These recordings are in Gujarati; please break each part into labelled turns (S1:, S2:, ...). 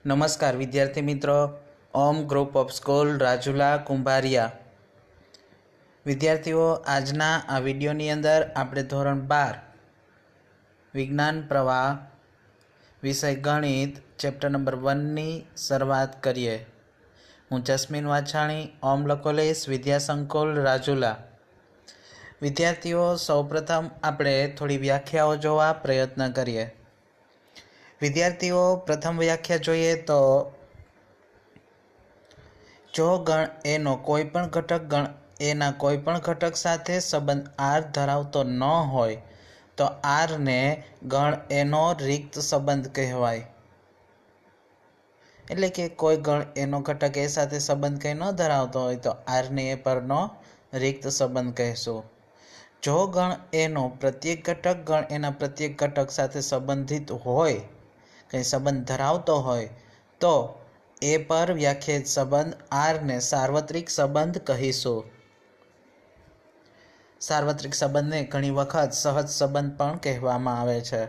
S1: નમસ્કાર વિદ્યાર્થી મિત્રો, Om group of school Rajula Kumbhariya. વિદ્યાર્થીઓ, આજના આ વિડીયોની અંદર આપણે ધોરણ 12 વિજ્ઞાન પ્રવાહ વિષય ગણિત ચેપ્ટર નંબર 1ની શરૂઆત કરીએ. હું જસ્મીન વાછાણી, ઓમ લકોલેશ, વિદ્યા સંકુલ રાજુલા. વિદ્યાર્થીઓ, સૌપ્રથમ આપણે થોડી વ્યાખ્યાઓ જોવા પ્રયત્ન કરીએ. વિદ્યાર્થીઓ, પ્રથમ વ્યાખ્યા જોઈએ તો જો ગણ એનો કોઈ પણ ઘટક ગણ એના કોઈ પણ ઘટક સાથે સંબંધ આર ધરાવતો ન હોય તો આરને ગણ એનો રિક્ત સંબંધ કહેવાય. એટલે કે કોઈ ગણ એનો ઘટક એ સાથે સંબંધ કંઈ ન ધરાવતો હોય તો આરને એ પરનો રિક્ત સંબંધ કહેશું. જો ગણ એનો પ્રત્યેક ઘટક ગણ એના પ્રત્યેક ઘટક સાથે સંબંધિત હોય, કંઈ સંબંધ ધરાવતો હોય તો એ પર વ્યાખ્યાયિત સંબંધ આરને સાર્વત્રિક સંબંધ કહીશું. સાર્વત્રિક સંબંધને ઘણી વખત સહજ સંબંધ પણ કહેવામાં આવે છે.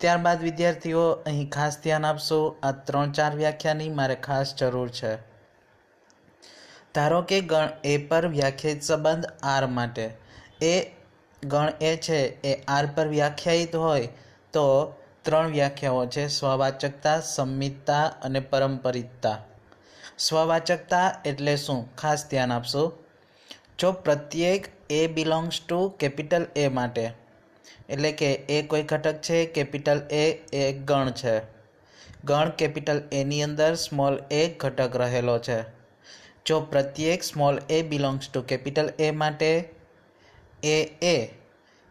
S1: ત્યારબાદ વિદ્યાર્થીઓ, અહીં ખાસ ધ્યાન આપશો, આ 3-4 વ્યાખ્યાની મારે ખાસ જરૂર છે. ધારો કે ગણ એ પર વ્યાખ્યાયિત સંબંધ આર માટે એ ગણ એ છે એ આર પર વ્યાખ્યાયિત હોય તો 3 વ્યાખ્યાઓ છે: સ્વવાચકતા, સંમિતતા અને પરંપરિતતા. સ્વવાચકતા એટલે શું? ખાસ ધ્યાન આપશો. જો પ્રત્યેક એ બિલોંગ્સ ટુ કેપિટલ એ માટે, એટલે કે એ કોઈ ઘટક છે, કેપિટલ એ એક ગણ છે, ગણ કેપિટલ એની અંદર સ્મોલ એ ઘટક રહેલો છે. જો પ્રત્યેક small A belongs to capital એ માટે એ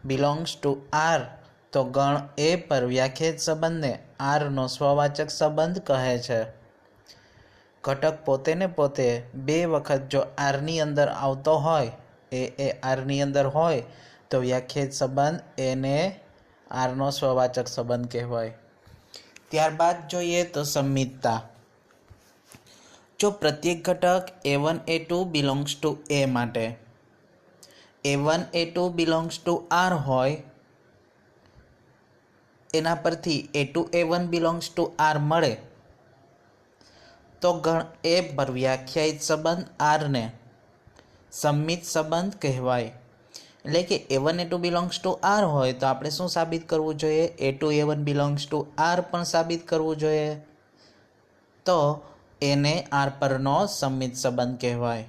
S1: બિલોંગ્સ ટુ આર તો ગણ એ પર વ્યાખ્યાયિત સંબંધને આરનો સ્વવાચક સંબંધ કહે છે. ઘટક પોતે ને પોતે 2 વખત જો આરની અંદર આવતો હોય, એ આરની અંદર હોય તો વ્યાખ્યાયિત સંબંધ એને આરનો સ્વવાચક સંબંધ કહેવાય. ત્યારબાદ જોઈએ તો સંમિતતા. જો પ્રત્યેક ઘટક a1 a2 બિલોંગ્સ ટુ એ માટે a1 a2 belongs to R હોય, એના પરથી a2 a1 belongs to R મળે તો ગણ એ પર વ્યાખ્યાયિત સંબંધ આરને સંમિત સંબંધ કહેવાય. એટલે કે a1 a2 belongs to R હોય તો આપણે શું સાબિત કરવું જોઈએ? a2 a1 belongs to R પણ સાબિત કરવું જોઈએ. તો એને આર પરનો સંમિત સંબંધ કહેવાય.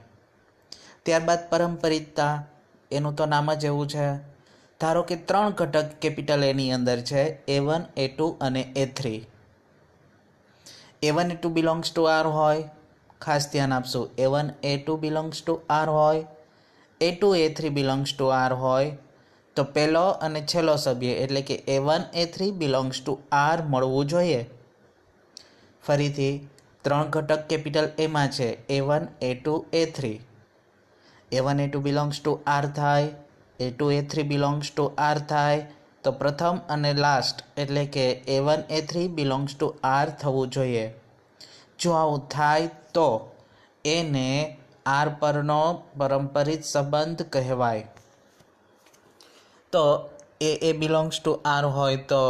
S1: ત્યારબાદ પરંપરિતતા, એનું તો નામ જ એવું છે. ધારો કે 3 ઘટક કેપિટલ એની અંદર છે, a1 a2 અને a3. a1 a2 belongs to R હોય, ખાસ ધ્યાન આપશું, a1 a2 belongs to R હોય, a2 a3 belongs to R હોય તો પહેલો અને છેલ્લો સભ્ય એટલે કે a1 a3 belongs to R મળવું જોઈએ. ફરીથી 3 ઘટક કેપિટલ એમાં છે, a1 a2 a3. a1 a2 belongs to R થાય, a2 a3 belongs to R થાય તો પ્રથમ અને લાસ્ટ એટલે કે a1 a3 belongs to R થવું જોઈએ. જો આવું થાય તો એને આર પરનો પરંપરિત સંબંધ કહેવાય. તો એ બિલોંગ્સ ટુ આર હોય તો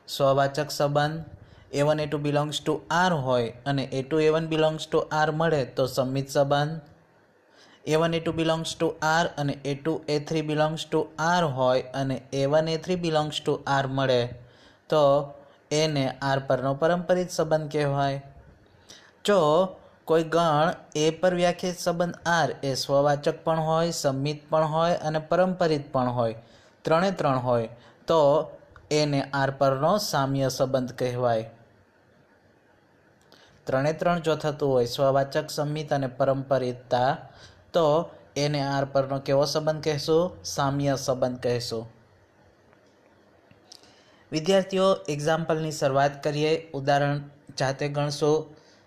S1: સ્વવાચક સંબંધ, a1 a2 belongs to R હોય અને a2 a1 belongs to R મળે તો સંમિત સંબંધ, a1 a2 belongs to R અને a2 a3 belongs to R હોય અને a1 a3 belongs to R મળે તો એને આર પરનો પરંપરિત સંબંધ કહેવાય. જો કોઈ ગણ એ પર વ્યાખ્યાયિત સંબંધ આર એ સ્વવાચક પણ હોય, સંમિત પણ હોય અને પરંપરિત પણ હોય, 3 હોય તો એને આર પરનો સામ્ય સંબંધ કહેવાય. 3 જો થતું હોય, સ્વવાચક, સંમિત અને પરંપરિતતા, તો એને આર પરનો કેવો સંબંધ કહેશું? સામ્ય સંબંધ કહેશું. વિદ્યાર્થીઓ, એક્ઝામ્પલની શરૂઆત કરીએ. ઉદાહરણ જાતે ગણશું.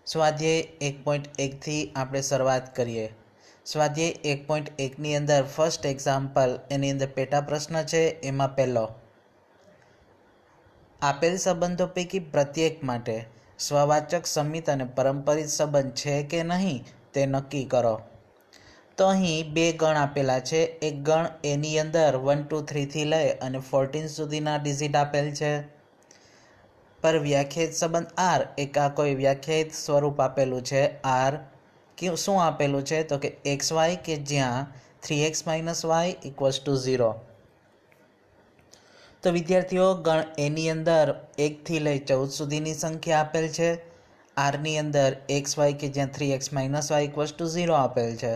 S1: સ્વાધ્યાય 1.1થી આપણે શરૂઆત કરીએ. સ્વાધ્યાય 1.1ની અંદર ફર્સ્ટ એક્ઝામ્પલ, એની અંદર પેટા પ્રશ્ન છે. એમાં પહેલો, આપેલ સંબંધો પૈકી પ્રત્યેક માટે સ્વવાચક, સંમિત અને પરંપરિત સંબંધ છે કે નહીં તે નક્કી કરો. તો અહીં 2 ગણ આપેલા છે. એક ગણ એની અંદર 1 2 3 થી લઈ અને 14 સુધીના ડિજિટ આપેલ છે. पर व्याख्यायित संबंध आर एक आ कोई व्याख्यायित स्वरूप आपेલું છે આર શું આપેલું છે તો કે એક્સ વાય કે જ્યાં 3x - y = 0। તો વિદ્યાર્થીઓ ગણ એની અંદર 1 થી લઈ 14 સુધીની સંખ્યા આપેલ છે, આરની અંદર એક્સ વાય કે જ્યાં 3x - y = 0 આપેલ છે।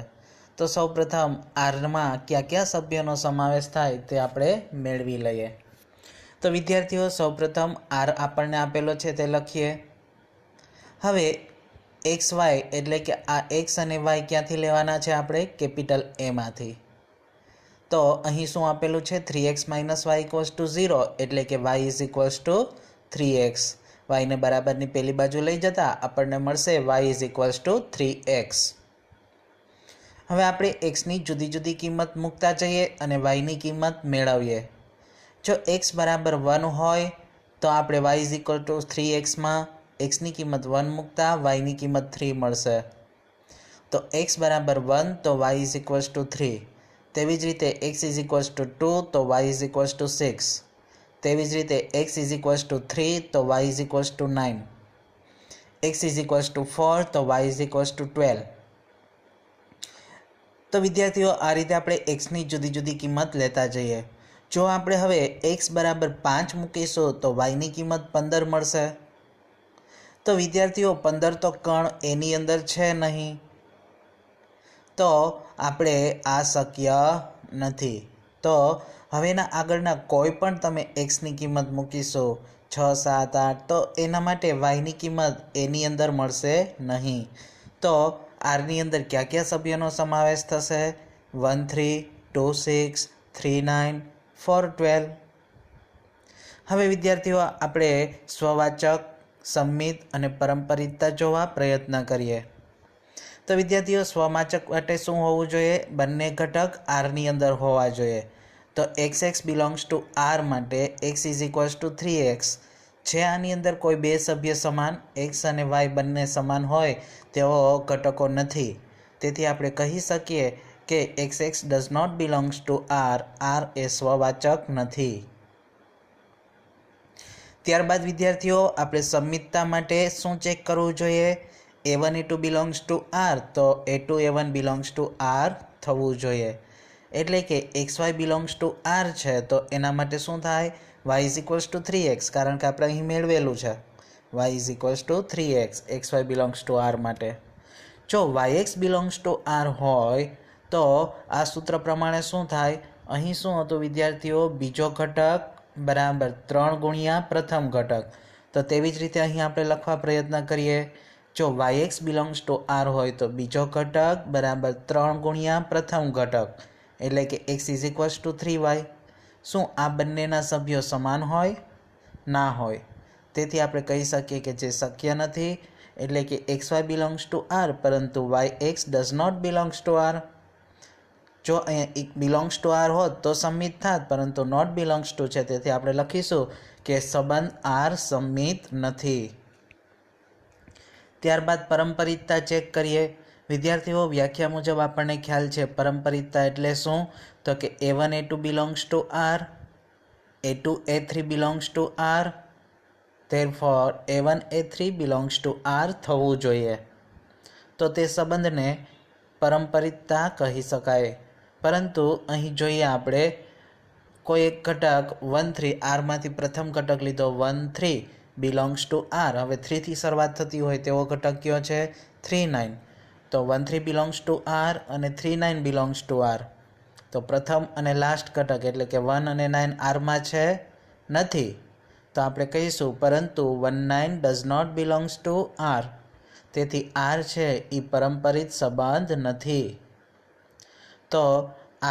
S1: તો સૌપ્રથમ આરમાં કયા કયા સભ્યોનો સમાવેશ થાય તે આપણે મેળવી લઈએ। તો વિદ્યાર્થીઓ સૌપ્રથમ આર આપણને આપેલો છે તે લખીએ। હવે એક્સ વાય એટલે કે આ એક્સ અને વાય ક્યાંથી લેવાના છે આપણે કેપિટલ એમાંથી। તો અહીં શું આપેલું છે 3x - y = 0 એટલે કે y = 3x। વાયને બરાબરની પેલી બાજુ લઈ જતા આપણને મળશે y = 3x। હવે આપણે એક્સની જુદી જુદી કિંમત મૂકતા જઈએ અને વાયની કિંમત મેળવીએ। જો x બરાબર 1 હોય તો આપણે y = 3xમાં એક્સની કિંમત 1 મૂકતા વાયની કિંમત 3 મળશે। તો x બરાબર 1 તો y = 3। તેવી જ રીતે x = 2 તો y = 6। તેવી જ રીતે x = 3 તો y = 9। x = 4 તો y = 12। તો વિદ્યાર્થીઓ આ રીતે આપણે એક્સની જુદી જુદી કિંમત લેતા જઈએ। જો આપણે હવે x બરાબર 5 મૂકીશું તો વાયની કિંમત 15 મળશે। તો વિદ્યાર્થીઓ 15 તો કણ એની અંદર છે નહીં, તો આપણે આ શક્ય નથી। તો હવેના આગળના કોઈ પણ તમે એક્સની કિંમત મૂકીશો 6, 7, 8 તો એના માટે વાયની કિંમત એની અંદર મળશે નહીં। તો આરની અંદર કયા કયા સભ્યોનો સમાવેશ થશે 1, 3, 2, 6, 3, 9, 4, 12। હવે વિદ્યાર્થીઓ આપણે સ્વવાચક, સંમિત અને પરંપરિતતા જોવા પ્રયત્ન કરીએ। તો વિદ્યાર્થીઓ સ્વવાચક માટે શું હોવું જોઈએ? બંને ઘટક આરની અંદર હોવા જોઈએ। તો xx belongs to r માટે x = 3x છે। આની અંદર કોઈ બે સભ્ય સમાન x અને y બંને સમાન હોય તેવો ઘટકો નથી, તેથી આપણે કહી શકીએ કે xx does not belongs to r, r એ સ્વવાચક નથી। ત્યારબાદ વિદ્યાર્થીઓ આપણે સંમિતતા માટે શું ચેક કરવું જોઈએ? a1 a2 belongs to r તો a2 a1 belongs to r થવું જોઈએ। એટલે કે xy belongs to r છે તો એના માટે શું થાય y = 3x, કારણ કે આપણે અહીં મેળવેલું છે y = 3x xy belongs to r માટે। જો yx belongs to r હોય તો આ સૂત્ર પ્રમાણે શું થાય? અહીં શું હતું વિદ્યાર્થીઓ? બીજો ઘટક બરાબર 3 ગુણ્યા પ્રથમ ઘટક। તો તેવી જ રીતે અહીં આપણે લખવા પ્રયત્ન કરીએ। જો yx belongs to r હોય તો બીજો ઘટક બરાબર 3 ગુણ્યા પ્રથમ ઘટક એટલે કે x = 3y। શું આ બંનેના સભ્યો સમાન હોય? ના હોય, તેથી આપણે કહી શકીએ કે જે શક્ય નથી। એટલે કે xy belongs to r પરંતુ yx does not belongs to r। જો અહીંયા belongs to r હોત તો સંમિત થાત, પરંતુ not belongs to છે તેથી આપણે લખીશું કે સંબંધ r સંમિત નથી। ત્યારબાદ પરંપરિતતા ચેક કરીએ। વિદ્યાર્થીઓ વ્યાખ્યા મુજબ આપણને ખ્યાલ છે પરંપરિતતા એટલે શું? તો કે a1 a2 belongs to r, a2 a3 belongs to r, therefore a1 a3 belongs to r થવું જોઈએ। તો તે સંબંધને પરંપરિતતા કહી શકાય। પરંતુ અહીં જોઈએ આપણે કોઈ એક ઘટક 1, 3 આરમાંથી પ્રથમ ઘટક લીધો 1, 3 belongs to r। હવે 3 થી શરૂઆત થતી હોય તેવો ઘટક કયો છે? 3, 9। તો 1, 3 belongs to r અને 3, 9 belongs to r। તો પ્રથમ અને લાસ્ટ ઘટક એટલે કે 1 અને 9 આરમાં છે નથી, તો આપણે કહીશું પરંતુ 1, 9 does not belongs to r, તેથી r છે એ પરંપરિત સંબંધ નથી। તો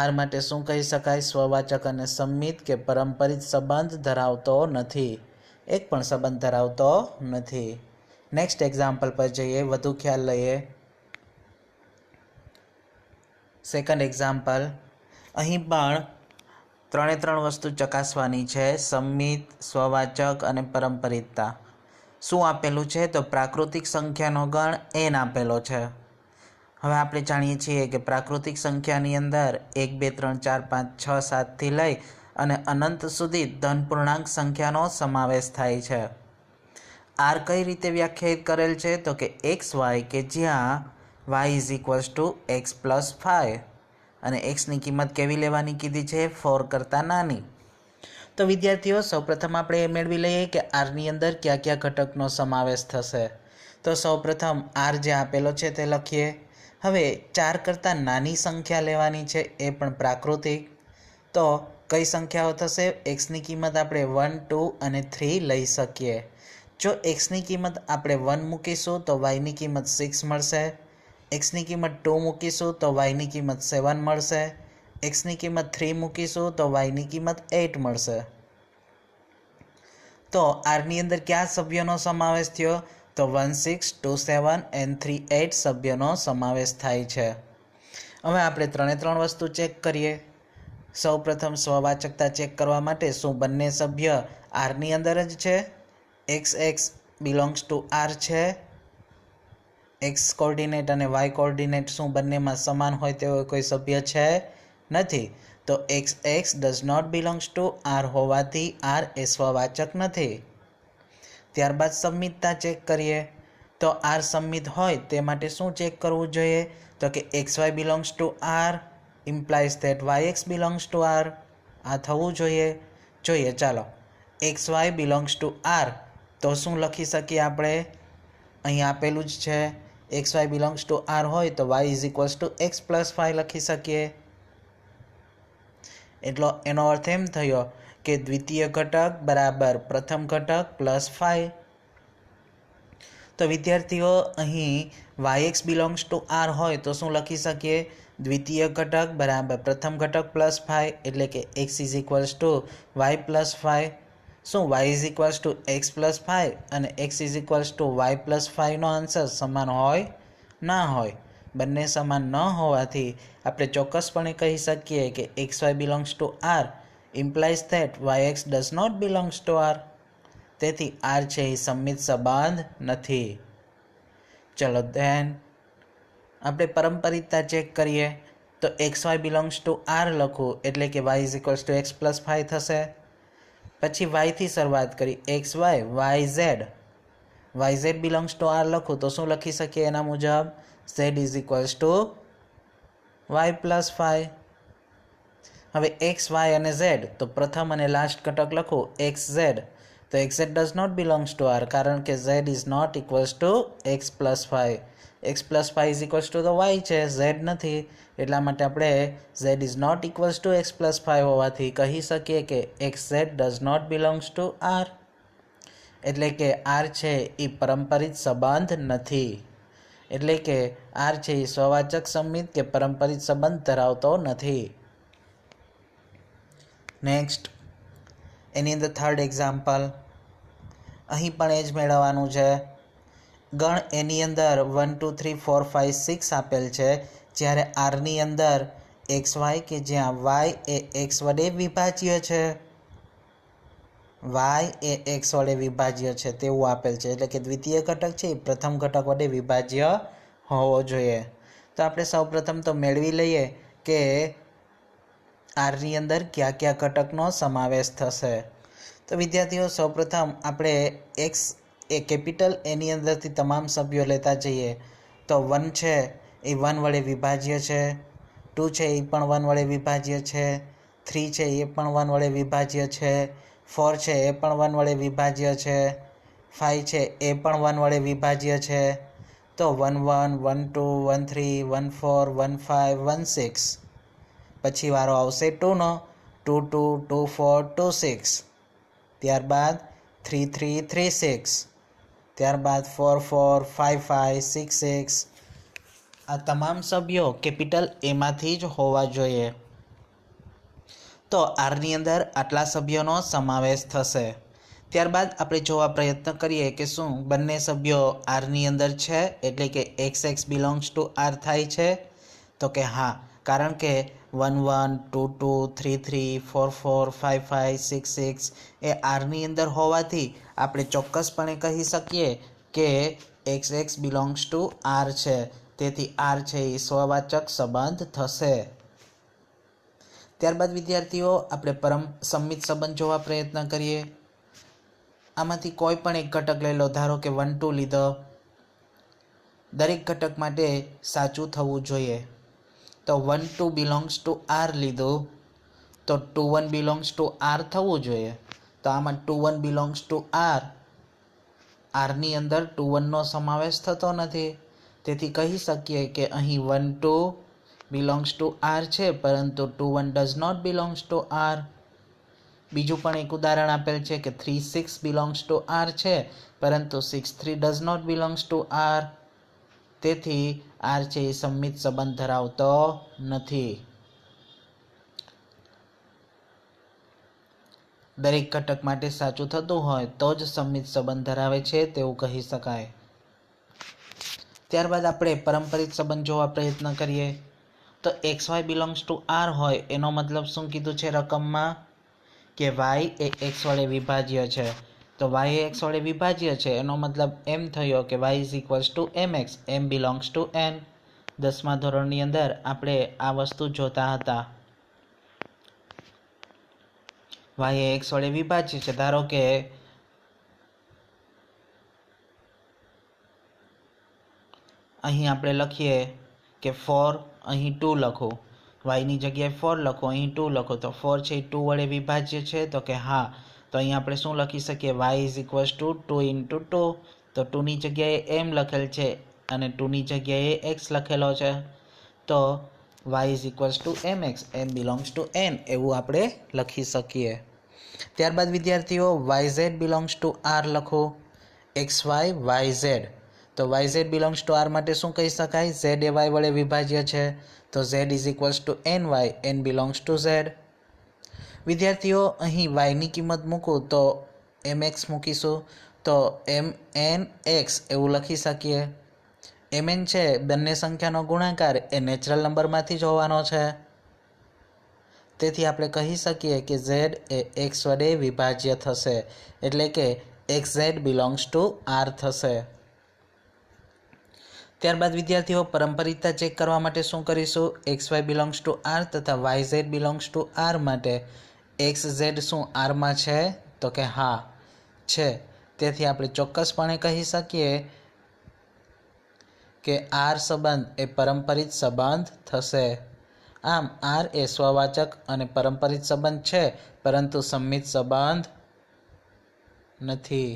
S1: r માટે શું કહી શકાય? સ્વવાચક અને સંમિત કે પરંપરિત સંબંધ ધરાવતો નથી, એક પણ સંબંધ ધરાવતો નથી। નેક્સ્ટ એક્ઝામ્પલ પર જઈએ, વધુ ખ્યાલ લઈએ। સેકન્ડ એક્ઝામ્પલ, અહીં પણ 3 વસ્તુ ચકાસવાની છે, સંમિત, સ્વવાચક અને પરંપરિતતા। શું આપેલું છે? તો પ્રાકૃતિક સંખ્યાનો ગણ n આપેલો છે। હવે આપણે જાણીએ છીએ કે પ્રાકૃતિક સંખ્યાની અંદર 1, 2, 3, 4, 5, 6, 7 થી લઈ અને અનંત સુધી ધન પૂર્ણાંક સંખ્યાનો સમાવેશ થાય છે। આર કઈ રીતે વ્યાખ્યાયિત કરેલ છે તો કે એક્સ વાય કે જ્યાં y is equals to x plus 5 અને એક્સની કિંમત કેવી લેવાની કીધી છે 4 કરતાં નાની. તો વિદ્યાર્થીઓ સૌપ્રથમ આપણે એ મેળવી લઈએ કે આરની અંદર કયા કયા ઘટકનો સમાવેશ થશે. તો સૌપ્રથમ આર જે આપેલો છે તે લખીએ. હવે 4 કરતાં નાની સંખ્યા લેવાની છે એ પણ પ્રાકૃતિક. તો કઈ સંખ્યાઓ થશે? એક્સની કિંમત આપણે 1 2 અને 3 લઈ શકીએ. જો એક્સની કિંમત આપણે 1 મૂકીશું તો વાયની કિંમત 6 મળશે. એક્સની કિંમત 2 મૂકીશું તો વાયની કિંમત 7 મળશે. એક્સની કિંમત 3 મૂકીશું તો વાયની કિંમત 8 મળશે. તો આરની અંદર કયા સભ્યોનો સમાવેશ થયો? તો 1 6 2 7 and 3 8 સભ્યોનો સમાવેશ થાય છે. હવે આપણે ત્રણ વસ્તુ ચેક કરીએ. સૌપ્રથમ સ્વવાચકતા ચેક કરવા માટે શું બંને સભ્ય આરની અંદર જ છે? X x belongs to R છે. એક્સ કોર્ડિનેટ અને વાય કોર્ડિનેટ શું બંનેમાં સમાન હોય તેવો કોઈ સભ્ય છે? નથી. તો x x does not belongs to R હોવાથી આર એ સ્વવાચક નથી. ત્યારબાદ સંમિતતા ચેક કરીએ. તો આર સંમિત હોય તે માટે શું ચેક કરવું જોઈએ? તો કે x Y belongs to R implies that y x belongs to R. આ થવું જોઈએ. ચાલો, x Y belongs to R તો શું લખી શકીએ આપણે? અહીં આપેલું જ છે. X Y belongs to R હોય તો y is equals to x plus 5 લખી શકીએ. એનો અર્થ એમ થયો કે દ્વિતીય ઘટક બરાબર પ્રથમ ઘટક પ્લસ 5. તો વિદ્યાર્થીઓ અહીં y x belongs to R હોય તો શું લખી શકીએ? દ્વિતીય ઘટક બરાબર પ્રથમ ઘટક પ્લસ 5 એટલે કે x is equals to y plus 5. શું y is equals to x plus 5 અને x is equals to y plus 5નો આન્સર સમાન હોય? ના હોય. બંને સમાન ન હોવાથી આપણે ચોક્કસપણે કહી શકીએ કે x Y belongs to R implies that y x does not belongs to R. તેથી આર છે એ સંમિત સંબંધ નથી. ચલો ધેન આપણે પરંપરિતતા ચેક કરીએ. તો x Y belongs to R લખવું એટલે કે y is equals to x plus 5 થશે. પછી વાયથી શરૂઆત કરી. X y y z. Y Z belongs to R લખું તો શું લખી શકીએ એના મુજબ? Z is equals to y plus 5. હવે એક્સ વાય અને ઝેડ તો પ્રથમ અને લાસ્ટ ઘટક લખું એક્સ ઝેડ. તો x Z does not belongs to R કારણ કે Z is not equals to x plus 5. X plus 5 is equals to the Y છે, ઝેડ નથી. એટલા માટે આપણે Z is not equals to x plus 5 હોવાથી કહી શકીએ કે x Z does not belongs to R. એટલે કે આર છે એ પરંપરિત સંબંધ નથી. એટલે કે આર છે એ સ્વવાચક સંમિત કે પરંપરિત સંબંધ ધરાવતો નથી. નેક્સ્ટ એની અંદર થર્ડ એક્ઝામ્પલ. અહીં પણ એ જ મેળવવાનું છે. ગણ એની અંદર 1 2 3 4 5 6 આપેલ છે. જ્યારે આરની અંદર એક્સ વાય કે જ્યાં વાય એ એક્સ વડે વિભાજ્ય છે. વાય એ એક્સ વડે વિભાજ્ય છે તેવું આપેલ છે. એટલે કે દ્વિતીય ઘટક છે એ પ્રથમ ઘટક વડે વિભાજ્ય હોવો જોઈએ. તો આપણે સૌપ્રથમ તો મેળવી લઈએ કે આરની અંદર કયા કયા ઘટકનો સમાવેશ થશે. તો વિદ્યાર્થીઓ સૌપ્રથમ આપણે એક્સ એ કેપિટલ એની અંદરથી તમામ સભ્યો લેતા જઈએ. તો 1 છે એ 1 વડે વિભાજ્ય છે. 2 છે એ પણ 1 વડે વિભાજ્ય છે. 3 છે એ પણ 1 વડે વિભાજ્ય છે. 4 છે એ પણ 1 વડે વિભાજ્ય છે. 5 છે એ પણ 1 વડે વિભાજ્ય છે. તો 1 1 1 2 1 3 1 4 1 5 1 6. પછી વારો આવશે 2નો. 2 2 2 4 2 6. ત્યારબાદ 3 3 3 6. ત્યારબાદ 4 4 5 5 6 6. આ તમામ સભ્યો કેપિટલ એમાંથી જ હોવા જોઈએ. તો આરની અંદર આટલા સભ્યોનો સમાવેશ થશે. ત્યારબાદ આપણે જોવા પ્રયત્ન કરીએ કે શું બંને સભ્યો આરની અંદર છે એટલે કે x x belongs to R થાય છે. તો કે હા, કારણ કે 1 1 2 2 3 3 4 4 5 5 6 6 એ આરની અંદર હોવાથી આપણે ચોક્કસપણે કહી શકીએ કે x x belongs to R છે. તેથી આર છે એ સ્વવાચક સંબંધ થશે. ત્યારબાદ વિદ્યાર્થીઓ આપણે સંમિત સંબંધ જોવા પ્રયત્ન કરીએ. આમાંથી કોઈ પણ એક ઘટક લઈ લો, ધારો કે 1 2 લીધો, દરેક ઘટક માટે સાચું થવું જોઈએ. તો 1 2 બિલોંગ્સ ટુ આર લીધું તો 2 1 બિલોંગ્સ ટુ આર થવું જોઈએ. તો આમાં 2 1 બિલોંગ્સ ટુ આર, આરની અંદર 2 1નો સમાવેશ થતો નથી, તેથી કહી શકીએ કે અહીં 1 2 બિલોંગ્સ ટુ આર છે, પરંતુ 2 1 does not belongs to R. બીજું પણ એક ઉદાહરણ આપેલ છે કે 3 6 બિલોંગ્સ ટુ આર છે, પરંતુ 6 3 does not belongs to R. તેથી આર છે એ સંમિત સંબંધ ધરાવતો નથી. દરેક ઘટક માટે સાચું થતું હોય તો જ સંમિત સંબંધ ધરાવે છે તેવું કહી શકાય. ત્યારબાદ આપણે પરંપરિત સંબંધ જોવા પ્રયત્ન કરીએ. તો x Y belongs to R હોય એનો મતલબ શું કીધું છે રકમમાં? કે વાય એ એક્સ વડે વિભાજ્ય છે. તો વાય એ એક્સ વડે વિભાજ્ય છે એનો મતલબ એમ થયો કે y is equals to m x, m belongs to N. 10મા ધોરણની અંદર આપણે આ વસ્તુ જોતા હતા. વાય એ એક્સ વડે વિભાજ્ય છે. ધારો કે અહીં આપણે લખીએ કે 4, અહીં 2 લખો, વાયની જગ્યાએ 4 લખો, અહીં 2 લખો, તો 4 છે એ 2 વડે વિભાજ્ય છે? તો કે હા. તો અહીં આપણે શું લખી શકીએ? Y is equals to 2 into 2. તો 2ની જગ્યાએ એમ લખેલ છે અને 2ની જગ્યાએ એક્સ લખેલો છે. તો y is equals to m x, m belongs to N, એવું આપણે લખી શકીએ. ત્યારબાદ વિદ્યાર્થીઓ y Z belongs to R લખો. X y y z. તો y Z belongs to R માટે શું કહી શકાય? ઝેડ એ વાય વડે વિભાજ્ય છે. તો z is equals to n y, n belongs to z. વિદ્યાર્થીઓ અહીં વાયની કિંમત મૂકું તો એમ એક્સ મૂકીશું, તો એમ એન એક્સ એવું લખી શકીએ. એમ એન છે બંને સંખ્યાનો ગુણાકાર એ નેચરલ નંબરમાંથી જ હોવાનો છે. તેથી આપણે કહી શકીએ કે ઝેડ એ એક્સ વડે વિભાજ્ય થશે, એટલે કે x z belongs to R થશે. ત્યારબાદ વિદ્યાર્થીઓ પરંપરિતતા ચેક કરવા માટે શું કરીશું? X Y belongs to R તથા y Z belongs to R માટે એક્સ ઝેડ શું આરમાં છે? તો કે હા છે. તેથી આપણે ચોક્કસપણે કહી શકીએ કે આર સંબંધ એ પરંપરિત સંબંધ થશે. આમ આર એ સ્વવાચક અને પરંપરિત સંબંધ છે, પરંતુ સંમિત સંબંધ નથી.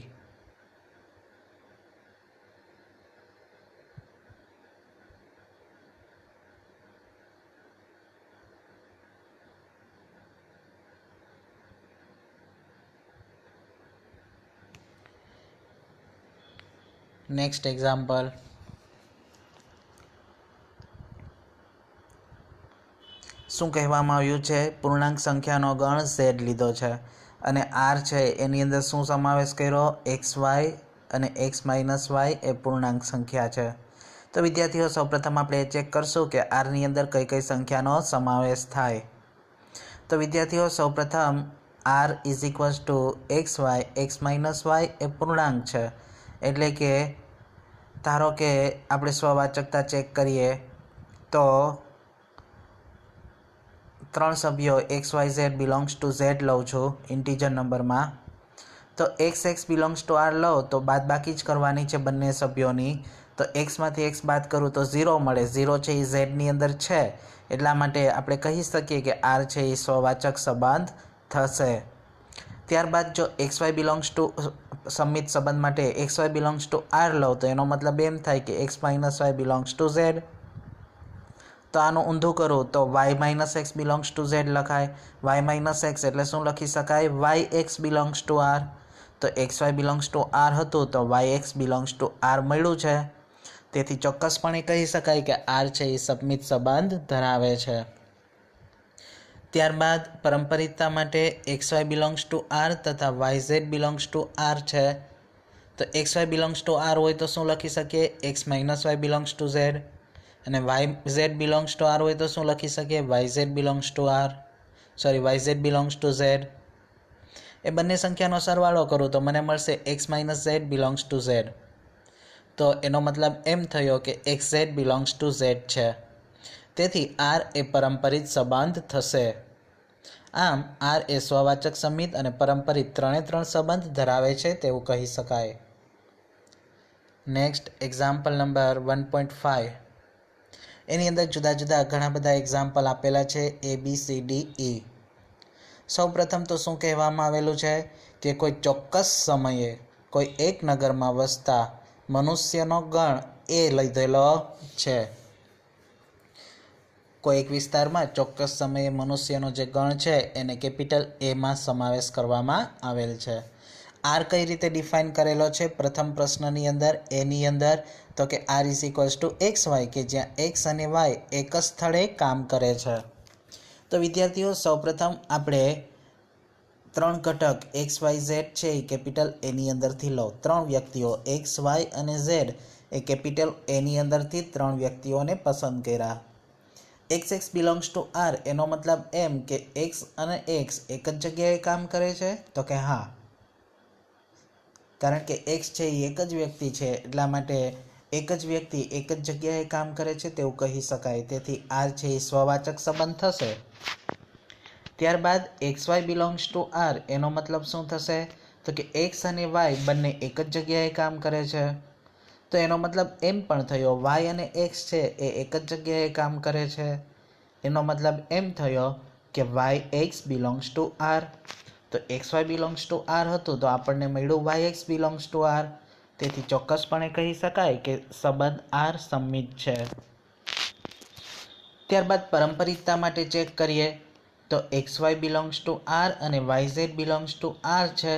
S1: Next example. શું કહેવામાં આવ્યું છે? પૂર્ણાંક સંખ્યાનો ગણ ઝેડ લીધો છે અને આર છે એની અંદર શું સમાવેશ કર્યો? એક્સ વાય અને એક્સ માઇનસ વાય એ પૂર્ણાંક સંખ્યા છે. તો વિદ્યાર્થીઓ સૌપ્રથમ આપણે ચેક કરશું કે આરની અંદર કઈ કઈ સંખ્યાનો સમાવેશ થાય. તો વિદ્યાર્થીઓ સૌપ્રથમ R is equals to x y, x minus y એ પૂર્ણાંક છે. એટલે કે ધારો કે આપણે સ્વવાચકતા ચેક કરીએ તો 3 સભ્યો x Y Z belongs to Z લઉં છું ઇન્ટીજર નંબરમાં. તો x x belongs to R લો તો બાદબાકી જ કરવાની છે બંને સભ્યોની. તો એક્સમાંથી એક્સ બાદ કરું તો 0 મળે. 0 છે એ ઝેડની અંદર છે, એટલા માટે આપણે કહી શકીએ કે આર છે એ સ્વવાચક સંબંધ થશે. ત્યારબાદ જો એક્સ વાય બિલોંગ્સ ટુ સંમિત સંબંધ માટે x Y belongs to R લો તો એનો મતલબ એમ થાય કે x minus y belongs to Z. તો આનું ઊંધું કરું તો y minus x belongs to Z લખાય. વાય માઇનસ એક્સ એટલે શું લખી શકાય? Y x belongs to R. તો x Y belongs to R હતું તો Y x belongs to R મળ્યું છે. તેથી ચોક્કસપણે કહી શકાય કે આર છે એ સંમિત સંબંધ ધરાવે છે. ત્યારબાદ પરંપરિતતા માટે x Y belongs to R તથા y Z belongs to R છે. તો x Y belongs to R હોય તો શું લખી શકીએ? X minus y belongs to Z. અને Y Z belongs to R હોય તો શું લખી શકીએ? Y Z belongs to R, y Z belongs to Z. એ બંને સંખ્યાનો સરવાળો કરું તો મને મળશે x minus z belongs to Z. તો એનો મતલબ એમ થયો કે x z belongs to Z છે. તેથી આર એ પરંપરિત સંબંધ થશે. આમ આર એ સ્વવાચક સમિત અને પરંપરિત ત્રણે ત્રણ સંબંધ ધરાવે છે તેવું કહી શકાય. Next example number 1.5. એની અંદર જુદા જુદા ઘણા બધા એક્ઝામ્પલ આપેલા છે ABCDE. સૌ પ્રથમ તો શું કહેવામાં આવેલું છે કે કોઈ ચોક્કસ સમયે કોઈ એક નગરમાં વસતા મનુષ્યનો ગણ એ લીધેલો છે. કોઈ એક વિસ્તારમાં ચોક્કસ સમયે મનુષ્યનો જે ગણ છે એને કેપિટલ એમાં સમાવેશ કરવામાં આવેલ છે. આર કઈ રીતે ડિફાઇન કરેલો છે પ્રથમ પ્રશ્નની અંદર એની અંદર તો કે R is equals to x y કે જ્યાં એક્સ અને વાય એક જ સ્થળે કામ કરે છે. તો વિદ્યાર્થીઓ સૌપ્રથમ આપણે ત્રણ ઘટક એક્સ વાય ઝેડ છે એ કેપિટલ એની અંદરથી લો. ત્રણ વ્યક્તિઓ એક્સ વાય અને ઝેડ એ કેપિટલ એની અંદરથી ત્રણ વ્યક્તિઓને પસંદ કર્યા. X x belongs to R એનો મતલબ એમ કે એક્સ અને એક્સ એક જ જગ્યાએ કામ કરે છે તો કે હા, કારણ કે એક્સ છે એ એક જ વ્યક્તિ છે એટલા માટે એક જ વ્યક્તિ એક જ જગ્યાએ કામ કરે છે તેવું કહી શકાય. તેથી આર છે એ સ્વવાચક સંબંધ થશે. ત્યારબાદ x Y belongs to R એનો મતલબ શું થશે તો કે એક્સ અને વાય બંને એક જ જગ્યાએ કામ કરે છે. તો એનો મતલબ એમ પણ થયો વાય અને એક્સ છે એ એક જ જગ્યાએ કામ કરે છે. એનો મતલબ એમ થયો કે Y x belongs to R. તો x Y belongs to R હતું તો આપણને મળ્યું Y x belongs to R. તેથી ચોક્કસપણે કહી શકાય કે સંબંધ આર સંમિત છે. ત્યારબાદ પારંપરિકતા માટે ચેક કરીએ તો x Y belongs to R અને Y Z belongs to R છે.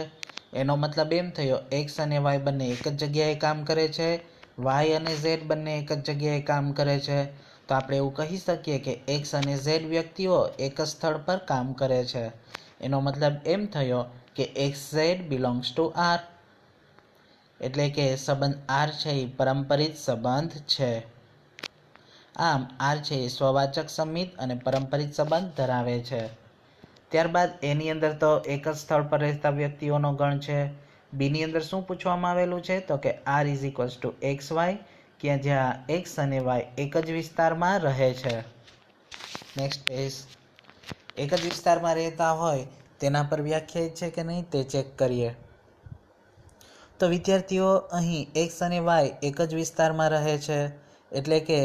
S1: એનો મતલબ એમ થયો એક્સ અને વાય બંને એક જ જગ્યાએ કામ કરે છે, વાય અને ઝેડ બંને એક જ જગ્યાએ કામ કરે છે. તો આપણે એવું કહી શકીએ કે એક્સ અને ઝેડ વ્યક્તિઓ એક જ સ્થળ પર કામ કરે છે. એનો મતલબ એમ થયો કે x z belongs to R. એટલે કે સંબંધ આર છે એ પારંપરિક સંબંધ છે. આમ આર છે એ સ્વવાચક સંમિત અને પારંપરિક સંબંધ ધરાવે છે. ત્યારબાદ એની અંદર તો એક જ સ્થળ પર રહેતા વ્યક્તિઓનો ગણ છે. બીની અંદર શું પૂછવામાં આવેલું છે તો કે R is equals to x y કે જ્યાં એક્સ અને વાય એક જ વિસ્તારમાં રહે છે. નેક્સ્ટ ઇઝ એક જ વિસ્તારમાં રહેતા હોય તેના પર વ્યાખ્યાયિત છે કે નહીં તે ચેક કરીએ. તો વિદ્યાર્થીઓ અહીં એક્સ અને વાય એક જ વિસ્તારમાં રહે છે એટલે કે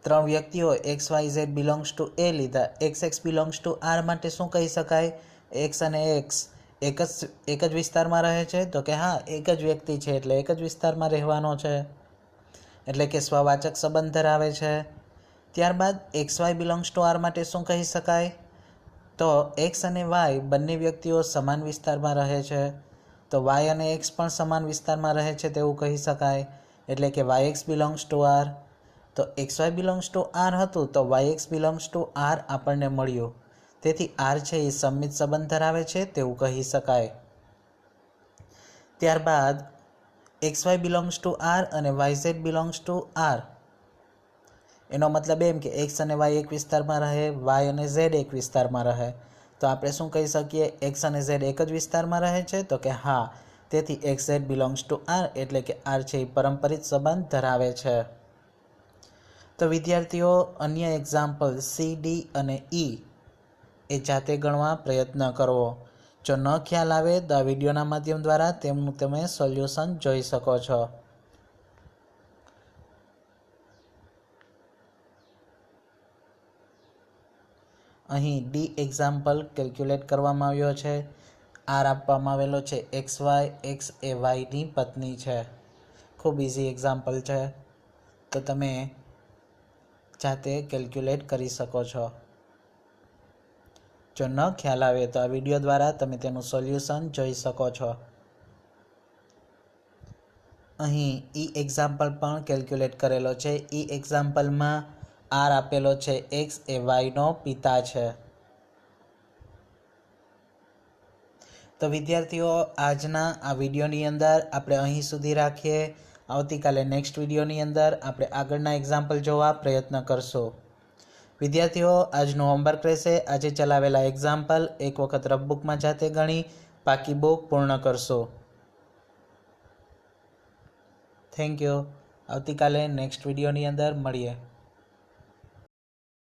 S1: ત્રણ વ્યક્તિઓ x Y Z belongs to A લીધા. X x belongs to R માટે શું કહી શકાય એક્સ અને એક્સ એક જ વિસ્તારમાં રહે છે તો કે હા એક જ વ્યક્તિ છે એટલે એક જ વિસ્તારમાં રહેવાનો છે એટલે કે સ્વવાચક સંબંધ ધરાવે છે. ત્યારબાદ x Y belongs to R માટે શું કહી શકાય તો એક્સ અને વાય બંને વ્યક્તિઓ સમાન વિસ્તારમાં રહે છે તો વાય અને એક્સ પણ સમાન વિસ્તારમાં રહે છે તેવું કહી શકાય એટલે કે Y x belongs to R. તો x Y belongs to R હતું તો Y x belongs to R આપણને મળ્યું. તેથી આર છે એ સંમિત સંબંધ ધરાવે છે તેવું કહી શકાય. ત્યારબાદ x Y belongs to R અને Y Z belongs to R એનો મતલબ એમ કે એક્સ અને વાય એક વિસ્તારમાં રહે, વાય અને ઝેડ એક વિસ્તારમાં રહે. તો આપણે શું કહી શકીએ એક્સ અને ઝેડ એક જ વિસ્તારમાં રહે છે તો કે હા. તેથી x z belongs to R એટલે કે આર છે એ પારંપરિક સંબંધ ધરાવે છે. તો વિદ્યાર્થીઓ અન્ય એક્ઝામ્પલ સી, ડી અને ઈ એ જાતે ગણવા પ્રયત્ન કરવો. જો ન ખ્યાલ આવે તો આ વિડીયોના માધ્યમ દ્વારા તેમનું તમે સોલ્યુશન જોઈ શકો છો. અહીં ડી એક્ઝામ્પલ કેલ્ક્યુલેટ કરવામાં આવ્યો છે. આર આપવામાં આવેલો છે એક્સ વાય. એક્સ એ વાયની પત્ની છે. ખૂબ ઇઝી એક્ઝામ્પલ છે તો તમે જાતે કેલ્ક્યુલેટ કરી શકો છો. જો ન ખ્યાલ આવે તો આ વિડીયો દ્વારા તમે તેનું સોલ્યુશન જોઈ શકો છો. અહીં ઈ એક્ઝામ્પલ પણ કેલ્ક્યુલેટ કરેલો છે. ઈ એક્ઝામ્પલમાં આર આપેલો છે એક્સ એ વાયનો પિતા છે. તો વિદ્યાર્થીઓ આજના આ વિડીયોની અંદર આપણે અહીં સુધી રાખીએ. આવતીકાલે નેક્સ્ટ વિડીયોની અંદર આપણે આગળના એક્ઝામ્પલ જોવા પ્રયત્ન કરશું. વિદ્યાર્થીઓ આજનું હોમવર્ક રહેશે આજે ચલાવેલા એક્ઝામ્પલ એક વખત રફબુકમાં જાતે ગણી પાકી બુક પૂર્ણ કરશો. Thank you. આવતીકાલે નેક્સ્ટ વિડીયોની અંદર મળીએ.